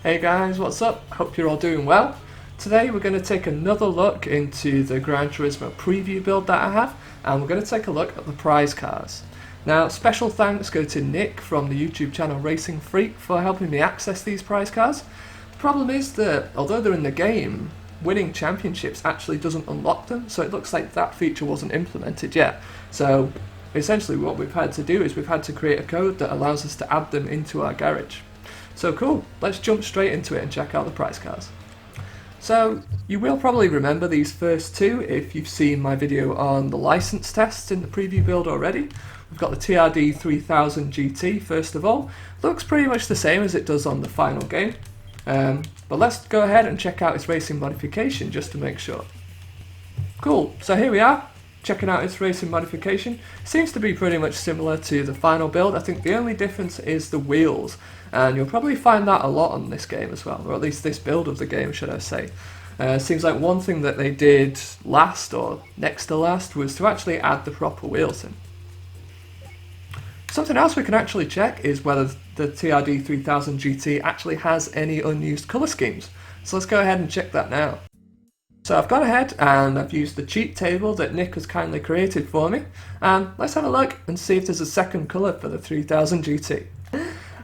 Hey guys, what's up? Hope you're all doing well. Today we're going to take another look into the Gran Turismo preview build that I have, and we're going to take a look at the prize cars. Now, special thanks go to Nick from the YouTube channel Racing Freak for helping me access these prize cars. The problem is that, although they're in the game, winning championships actually doesn't unlock them, so it looks like that feature wasn't implemented yet. So essentially what we've had to do is we've had to create a code that allows us to add them into our garage. So cool, let's jump straight into it and check out the prize cars. So you will probably remember these first two if you've seen my video on the license tests in the preview build already. We've got the TRD 3000 GT first of all. Looks pretty much the same as it does on the final game. But let's go ahead and check out its racing modification just to make sure. Cool, so here we are, checking out its racing modification. Seems to be pretty much similar to the final build. I think the only difference is the wheels, and you'll probably find that a lot on this game as well, or at least this build of the game, should I say. Seems like one thing that they did last, or next to last, was to actually add the proper wheels in. Something else we can actually check is whether the TRD 3000 GT actually has any unused colour schemes. So let's go ahead and check that now. So I've gone ahead and I've used the cheat table that Nick has kindly created for me, and let's have a look and see if there's a second colour for the 3000 GT.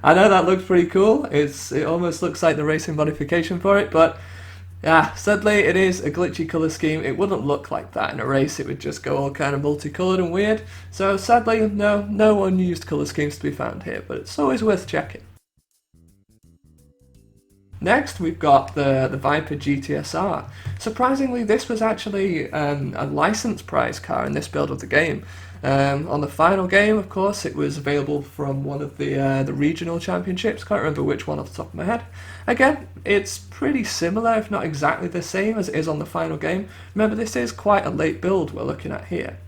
I know that looks pretty cool, it almost looks like the racing modification for it, but yeah, sadly it is a glitchy colour scheme. It wouldn't look like that in a race, it would just go all kind of multicoloured and weird, so sadly no unused colour schemes to be found here, but it's always worth checking. Next, we've got the Viper Gtsr. Surprisingly, this was actually a license prize car in this build of the game. On the final game, of course, it was available from one of the regional championships. Can't remember which one off the top of my head. Again, it's pretty similar, if not exactly the same as it is on the final game. Remember, this is quite a late build we're looking at here.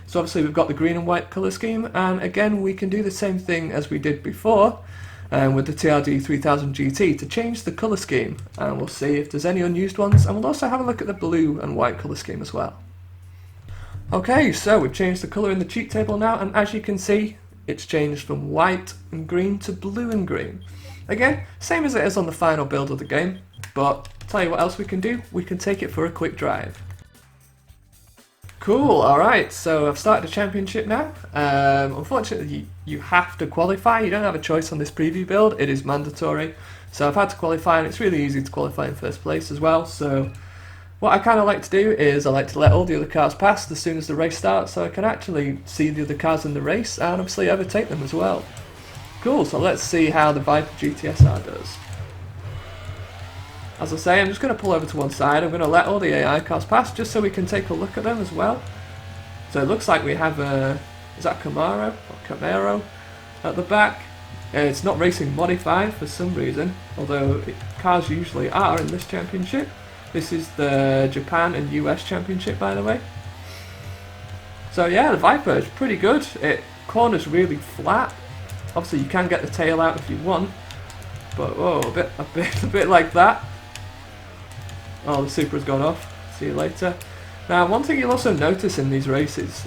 So obviously we've got the green and white colour scheme, and again we can do the same thing as we did before with the TRD 3000 GT to change the colour scheme, and we'll see if there's any unused ones, and we'll also have a look at the blue and white colour scheme as well. Okay, so we've changed the colour in the cheat table now, and as you can see, it's changed from white and green to blue and green. Again, same as it is on the final build of the game, but tell you what else we can do, we can take it for a quick drive. Cool, alright, so I've started a championship now. Unfortunately, you have to qualify. You don't have a choice on this preview build, it is mandatory. So I've had to qualify, and it's really easy to qualify in first place as well. So what I kind of like to do is I like to let all the other cars pass as soon as the race starts, so I can actually see the other cars in the race and obviously overtake them as well. Cool, so let's see how the Viper Gtsr does. As I say, I'm just going to pull over to one side. I'm going to let all the AI cars pass just so we can take a look at them as well. So it looks like we have a, is that Camaro at the back. It's not racing modified for some reason, although cars usually are in this championship. This is the Japan and US championship, by the way. So yeah, the Viper is pretty good. It corners really flat. Obviously you can get the tail out if you want, but oh, a bit like that. Oh, the Supra's gone off. See you later. Now, one thing you'll also notice in these races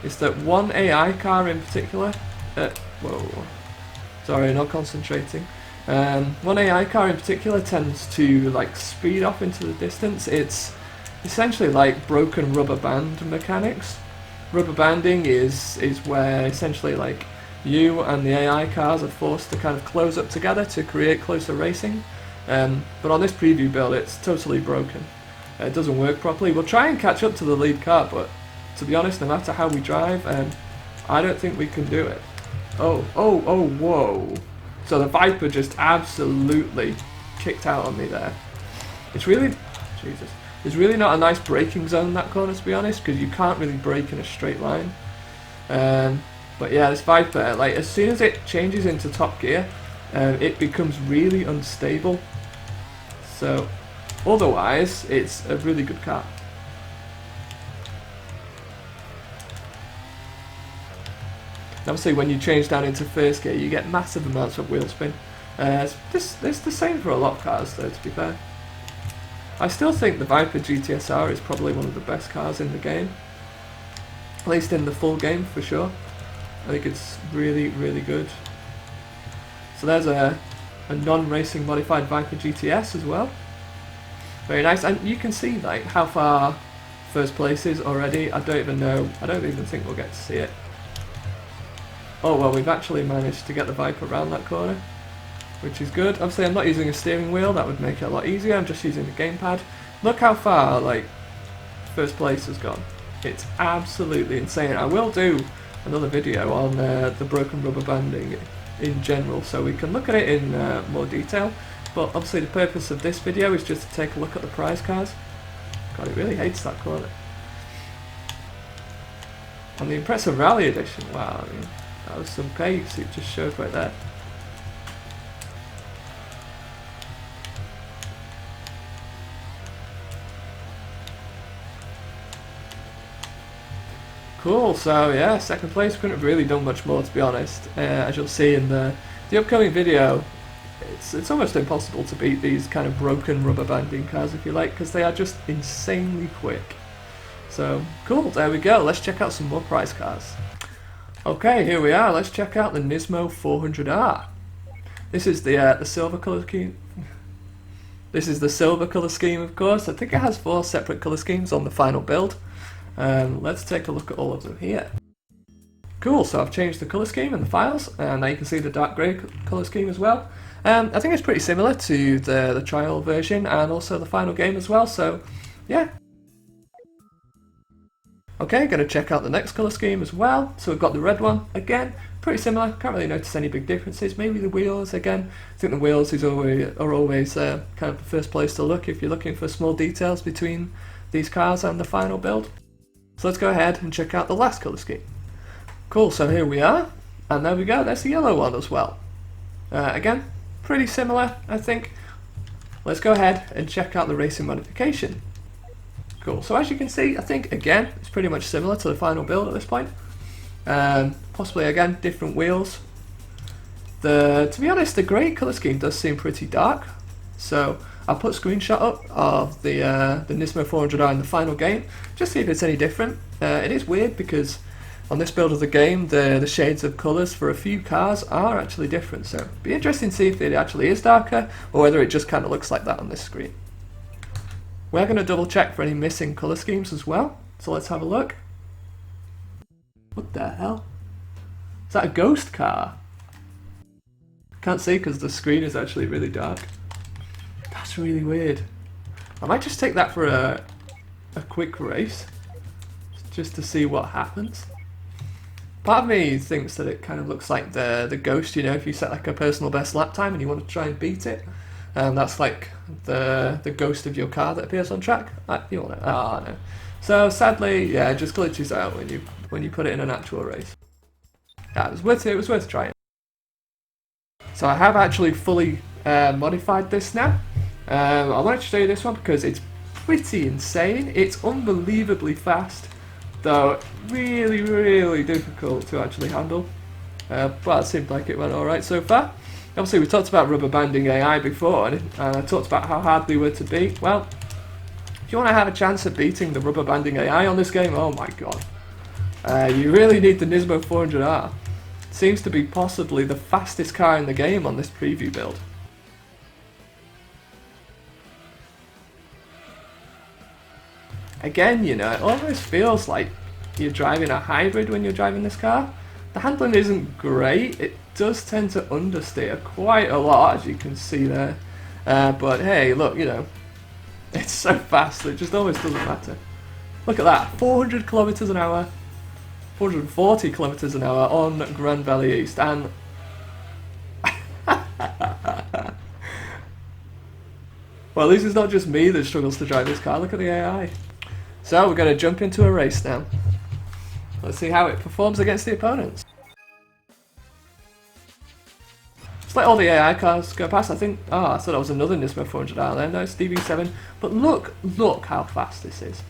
is that one AI car in particular. Whoa, sorry, not concentrating. One AI car in particular tends to like speed off into the distance. It's essentially like broken rubber band mechanics. Rubber banding is where essentially like you and the AI cars are forced to kind of close up together to create closer racing. But on this preview build it's totally broken. It doesn't work properly. We'll try and catch up to the lead car, but to be honest, no matter how we drive, I don't think we can do it. Oh, whoa. So the Viper just absolutely kicked out on me there. It's really, Jesus, it's really not a nice braking zone, that corner, to be honest, because you can't really brake in a straight line. But yeah, this Viper, like as soon as it changes into top gear, it becomes really unstable. So otherwise, it's a really good car. Obviously, when you change down into first gear, you get massive amounts of wheel spin. It's the same for a lot of cars, though, to be fair. I still think the Viper Gtsr is probably one of the best cars in the game. At least in the full game, for sure. I think it's really, really good. So there's a a non-racing modified Viper GTS as well. Very nice, and you can see like how far first place is already. I don't even know, I don't even think we'll get to see it. Oh well, we've actually managed to get the Viper around that corner, which is good. Obviously I'm not using a steering wheel, that would make it a lot easier, I'm just using the gamepad. Look how far like first place has gone. It's absolutely insane. I will do another video on the broken rubber banding in general, so we can look at it in more detail. But obviously the purpose of this video is just to take a look at the prize cars. God, it really hates that corner. And the impressive rally edition, wow, I mean, that was some pace it just showed right there. Cool, so yeah, second place. Couldn't have really done much more, to be honest. As you'll see in the upcoming video, it's almost impossible to beat these kind of broken rubber banding cars, if you like, because they are just insanely quick. So cool, there we go. Let's check out some more prize cars. Okay, here we are. Let's check out the Nismo 400R. This is the silver color scheme. This is the silver color scheme, of course. I think it has 4 separate color schemes on the final build. Let's take a look at all of them here. Cool, so I've changed the colour scheme in the files, and now you can see the dark grey colour scheme as well. I think it's pretty similar to the trial version and also the final game as well, so yeah. Okay, going to check out the next colour scheme as well. So we've got the red one, again, pretty similar, can't really notice any big differences. Maybe the wheels again, I think the wheels are always kind of the first place to look if you're looking for small details between these cars and the final build. So let's go ahead and check out the last colour scheme. Cool, so here we are, and there we go, there's the yellow one as well. Again, pretty similar, I think. Let's go ahead and check out the racing modification. Cool, so as you can see, I think, again, it's pretty much similar to the final build at this point. Possibly, again, different wheels. To be honest, the grey colour scheme does seem pretty dark, so I'll put a screenshot up of the Nismo 400R in the final game, just see if it's any different. It is weird because on this build of the game, the shades of colours for a few cars are actually different, so it'd be interesting to see if it actually is darker, or whether it just kind of looks like that on this screen. We're going to double check for any missing colour schemes as well, so let's have a look. What the hell? Is that a ghost car? Can't see because the screen is actually really dark. That's really weird. I might just take that for a quick race, just to see what happens. Part of me thinks that it kind of looks like the Ghost, you know, if you set like a personal best lap time and you want to try and beat it. That's like the ghost of your car that appears on track. You want to, oh no. So sadly, yeah, it just glitches out when you put it in an actual race. Yeah, it was worth trying. So I have actually fully modified this now. I wanted to show you this one because it's pretty insane. It's unbelievably fast, though really, really difficult to actually handle. But it seemed like it went alright so far. Obviously we talked about rubber banding AI before, and I talked about how hard they were to beat. Well, if you want to have a chance at beating the rubber banding AI on this game, oh my god. You really need the Nismo 400R. It seems to be possibly the fastest car in the game on this preview build. Again, you know, it almost feels like you're driving a hybrid when you're driving this car. The handling isn't great, it does tend to understeer quite a lot, as you can see there. But hey, look, you know, it's so fast that it just almost doesn't matter. Look at that, 400 kilometers an hour, 440 kilometers an hour on Grand Valley East, and well, this is not just me that struggles to drive this car, look at the AI. So we're going to jump into a race now. Let's see how it performs against the opponents. Just let all the AI cars go past. I think, oh, I thought that was another Nismo 400R there. No, it's DB7. But look how fast this is.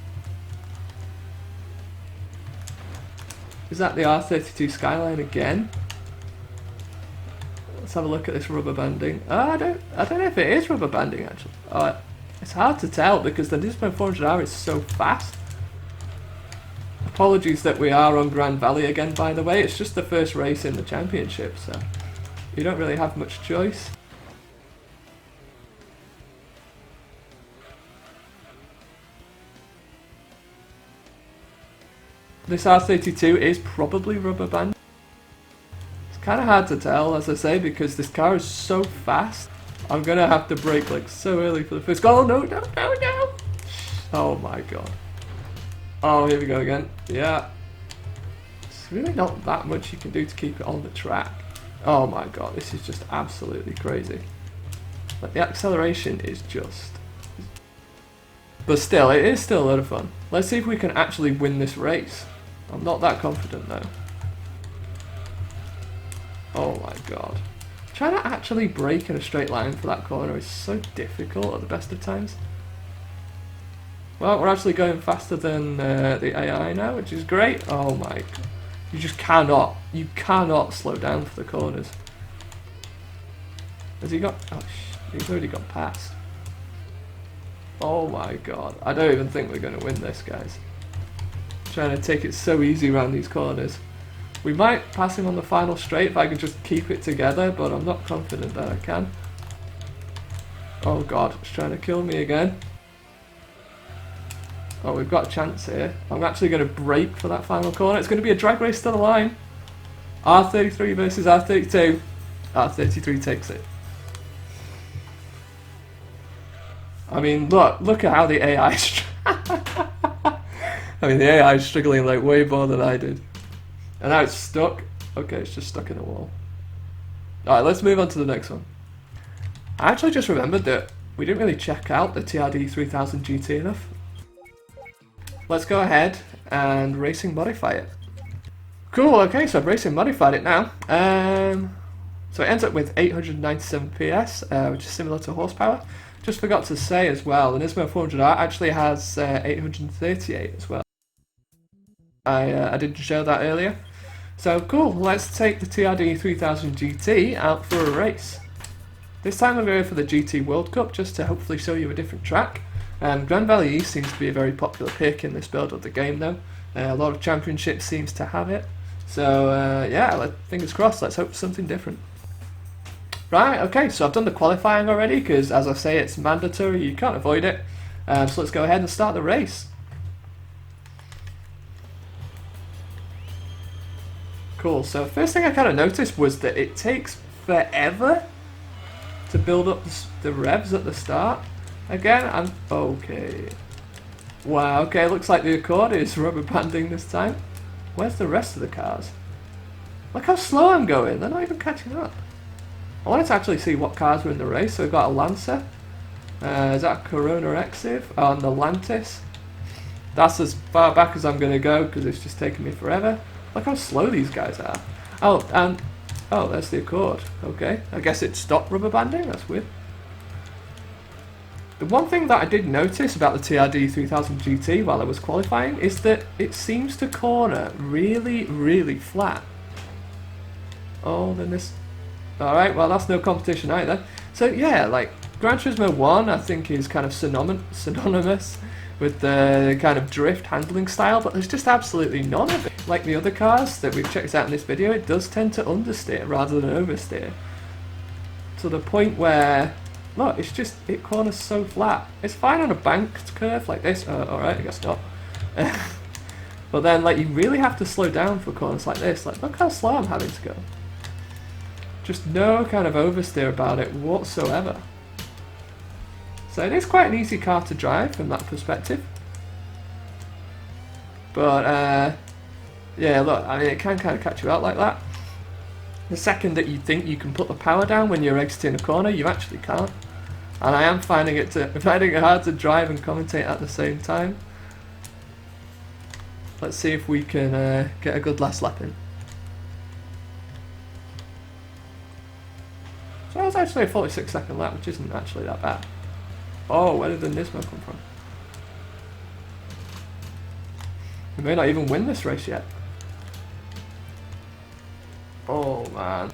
Is that the R32 Skyline again? Let's have a look at this rubber banding. Oh, I don't know if it is rubber banding actually. Oh, it's hard to tell because the Nismo 400R is so fast. Apologies that we are on Grand Valley again, by the way. It's just the first race in the championship, so you don't really have much choice. this R32 is probably rubber band. It's kind of hard to tell, as I say, because this car is so fast. I'm going to have to brake like so early for the first goal. Oh, no, no, no, no. Oh my god. Oh, here we go again. Yeah. It's really not that much you can do to keep it on the track. Oh my god, this is just absolutely crazy. Like, the acceleration is just... But still, it is still a lot of fun. Let's see if we can actually win this race. I'm not that confident though. Oh my god. Trying to actually brake in a straight line for that corner is so difficult at the best of times. Well, we're actually going faster than the AI now, which is great. Oh my god. You just cannot slow down for the corners. Has he got... Oh, he's already got past. Oh my god. I don't even think we're going to win this, guys. Trying to take it so easy around these corners. We might pass him on the final straight if I can just keep it together, but I'm not confident that I can. Oh god, it's trying to kill me again. Oh, we've got a chance here. I'm actually going to brake for that final corner. It's going to be a drag race to the line. R33 versus R32. R33 takes it. I mean, look at how the AI is... I mean, the AI is struggling like way more than I did. And now it's stuck. Okay, it's just stuck in the wall. Alright, let's move on to the next one. I actually just remembered that we didn't really check out the TRD 3000 GT enough. Let's go ahead and racing modify it. Cool, okay, so I've racing modified it now. So it ends up with 897 PS, which is similar to horsepower. Just forgot to say as well, the Nismo 400R actually has 838 as well. I didn't show that earlier. So cool, let's take the TRD 3000 GT out for a race. This time I'm going for the GT World Cup, just to hopefully show you a different track. Grand Valley East seems to be a very popular pick in this build of the game though. A lot of championships seems to have it. So yeah, fingers crossed, let's hope for something different. Right, okay, so I've done the qualifying already, because as I say, it's mandatory, you can't avoid it. So let's go ahead and start the race. Cool, so first thing I kind of noticed was that it takes forever to build up the revs at the start. Again, I'm... okay. Wow, okay, looks like the Accord is rubber banding this time. Where's the rest of the cars? Look how slow I'm going, they're not even catching up. I wanted to actually see what cars were in the race, so we've got a Lancer. Is that a Corona Exiv? Oh, and the Lantis. That's as far back as I'm going to go, because it's just taking me forever. Look how slow these guys are. Oh, and... oh, there's the Accord. Okay, I guess it stopped rubber banding, that's weird. The one thing that I did notice about the TRD 3000 GT while I was qualifying is that it seems to corner really, really flat. Oh, then this... alright, well that's no competition either. So yeah, like, Gran Turismo 1 I think is kind of synonymous with the kind of drift handling style, but there's just absolutely none of it. Like the other cars that we've checked out in this video, it does tend to understeer rather than oversteer. To the point where, look, it's just, it corners so flat. It's fine on a banked curve like this. Alright, I guess not. But then, like, you really have to slow down for corners like this. Like, look how slow I'm having to go. Just no kind of oversteer about it whatsoever. So it is quite an easy car to drive from that perspective. But, yeah, look, I mean, it can kind of catch you out like that. The second that you think you can put the power down when you're exiting a corner, you actually can't. And I am finding it hard to drive and commentate at the same time. Let's see if we can get a good last lap in. So that was actually a 46-second lap, which isn't actually that bad. Oh, where did the Nismo come from? We may not even win this race yet. Oh man.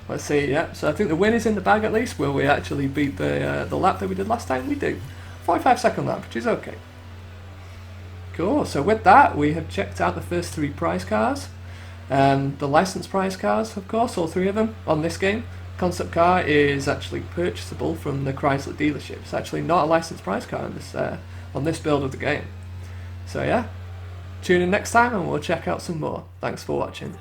Let's see, yeah. So I think the win is in the bag at least. Will we actually beat the lap that we did last time? We do. 45-second lap, which is okay. Cool, so with that we have checked out the first 3 prize cars. The license prize cars, of course, all 3 of them on this game. Concept car is actually purchasable from the Chrysler dealership. It's actually not a licensed prize car on this build of the game. So yeah, Tune in next time and we'll check out some more. Thanks for watching.